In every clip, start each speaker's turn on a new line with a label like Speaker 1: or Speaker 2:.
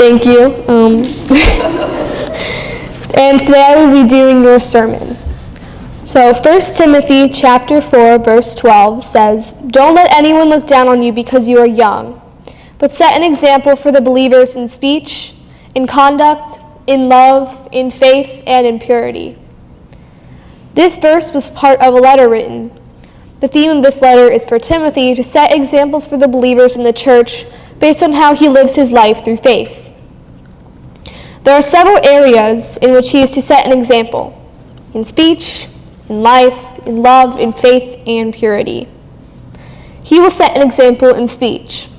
Speaker 1: Thank you. And today I will be doing your sermon. So 1 Timothy chapter 4, verse 12 says, "Don't let anyone look down on you because you are young, but set an example for the believers in speech, in conduct, in love, in faith, and in purity." This verse was part of a letter written. The theme of this letter is for Timothy to set examples for the believers in the church based on how he lives his life through faith. There are several areas in which he is to set an example: in speech, in life, in love, in faith, and purity. He will set an example in speech,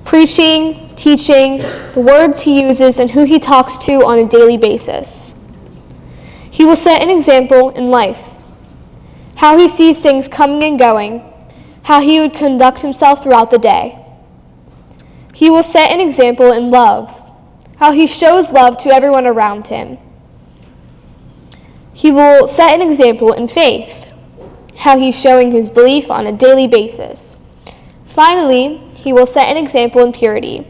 Speaker 1: preaching, teaching, the words he uses, and who he talks to on a daily basis. He will set an example in life, how he sees things coming and going, how he would conduct himself throughout the day. He will set an example in love, how he shows love to everyone around him. He will set an example in faith, how he's showing his belief on a daily basis. Finally, he will set an example in purity,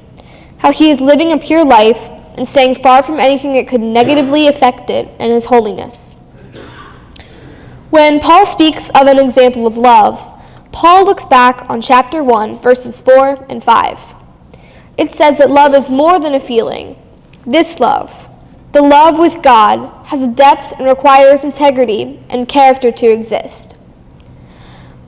Speaker 1: how he is living a pure life and staying far from anything that could negatively affect it and his holiness. When Paul speaks of an example of love, Paul looks back on chapter 1, verses 4 and 5. It says that love is more than a feeling. This love, the love with God, has a depth and requires integrity and character to exist.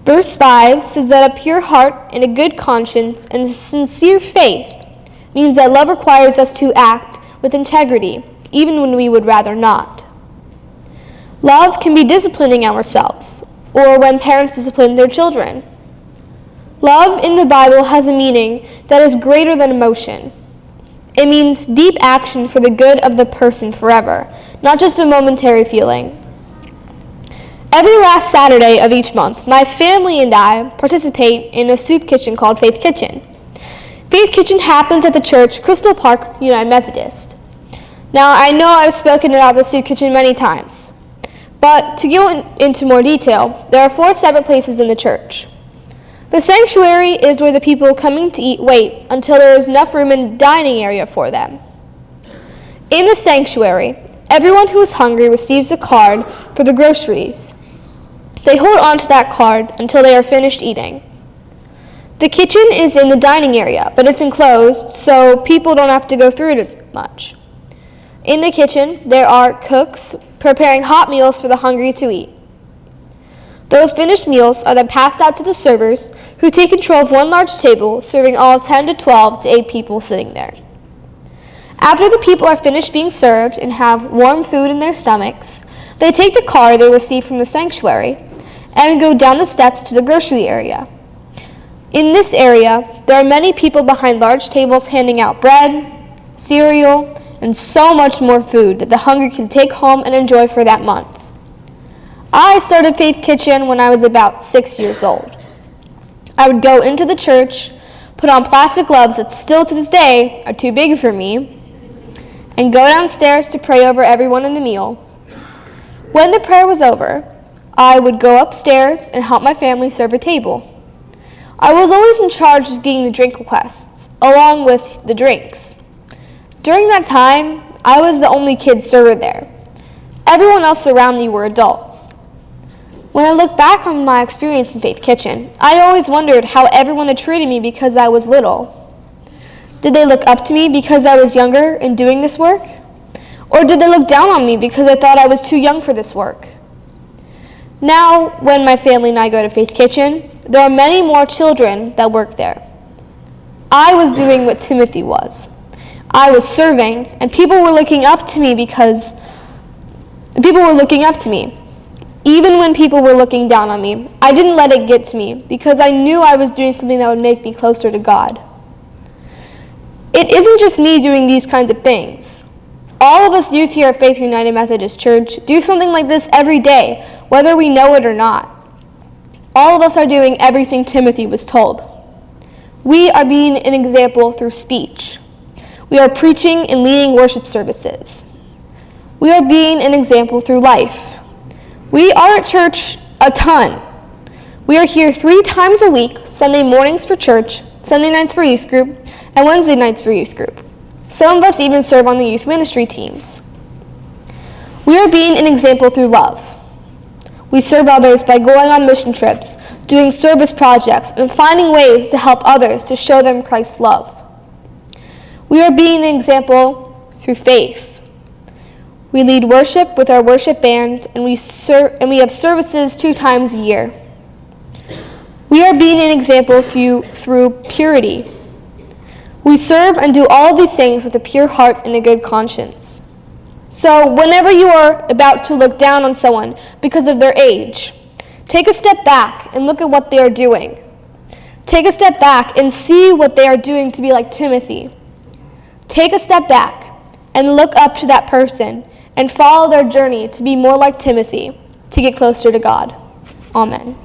Speaker 1: Verse 5 says that a pure heart and a good conscience and a sincere faith means that love requires us to act with integrity, even when we would rather not. Love can be disciplining ourselves, or when parents discipline their children. Love in the Bible has a meaning that is greater than emotion. It means deep action for the good of the person forever, not just a momentary feeling. Every last Saturday of each month, my family and I participate in a soup kitchen called Faith Kitchen. Faith Kitchen happens at the church Crystal Park United Methodist. Now, I know I've spoken about the soup kitchen many times, but to go into more detail, there are 4 separate places in the church. The sanctuary is where the people coming to eat wait until there is enough room in the dining area for them. In the sanctuary, everyone who is hungry receives a card for the groceries. They hold on to that card until they are finished eating. The kitchen is in the dining area, but it's enclosed, so people don't have to go through it as much. In the kitchen, there are cooks preparing hot meals for the hungry to eat. Those finished meals are then passed out to the servers, who take control of one large table, serving all 10 to 12 to 8 people sitting there. After the people are finished being served and have warm food in their stomachs, they take the card they received from the sanctuary and go down the steps to the grocery area. In this area, there are many people behind large tables handing out bread, cereal, and so much more food that the hungry can take home and enjoy for that month. I started Faith Kitchen when I was about 6 years old. I would go into the church, put on plastic gloves that still to this day are too big for me, and go downstairs to pray over everyone in the meal. When the prayer was over, I would go upstairs and help my family serve a table. I was always in charge of getting the drink requests, along with the drinks. During that time, I was the only kid server there. Everyone else around me were adults. When I look back on my experience in Faith Kitchen, I always wondered how everyone had treated me because I was little. Did they look up to me because I was younger and doing this work? Or did they look down on me because they thought I was too young for this work? Now, when my family and I go to Faith Kitchen, there are many more children that work there. I was doing what Timothy was. I was serving, and people were looking up to me Even when people were looking down on me, I didn't let it get to me because I knew I was doing something that would make me closer to God. It isn't just me doing these kinds of things. All of us youth here at Faith United Methodist Church do something like this every day, whether we know it or not. All of us are doing everything Timothy was told. We are being an example through speech. We are preaching and leading worship services. We are being an example through life. We are at church a ton. We are here 3 times a week, Sunday mornings for church, Sunday nights for youth group, and Wednesday nights for youth group. Some of us even serve on the youth ministry teams. We are being an example through love. We serve others by going on mission trips, doing service projects, and finding ways to help others to show them Christ's love. We are being an example through faith. We lead worship with our worship band, and we have services 2 times a year. We are being an example through purity. We serve and do all of these things with a pure heart and a good conscience. So whenever you are about to look down on someone because of their age, take a step back and look at what they are doing. Take a step back and see what they are doing to be like Timothy. Take a step back and look up to that person and follow their journey to be more like Timothy, to get closer to God. Amen.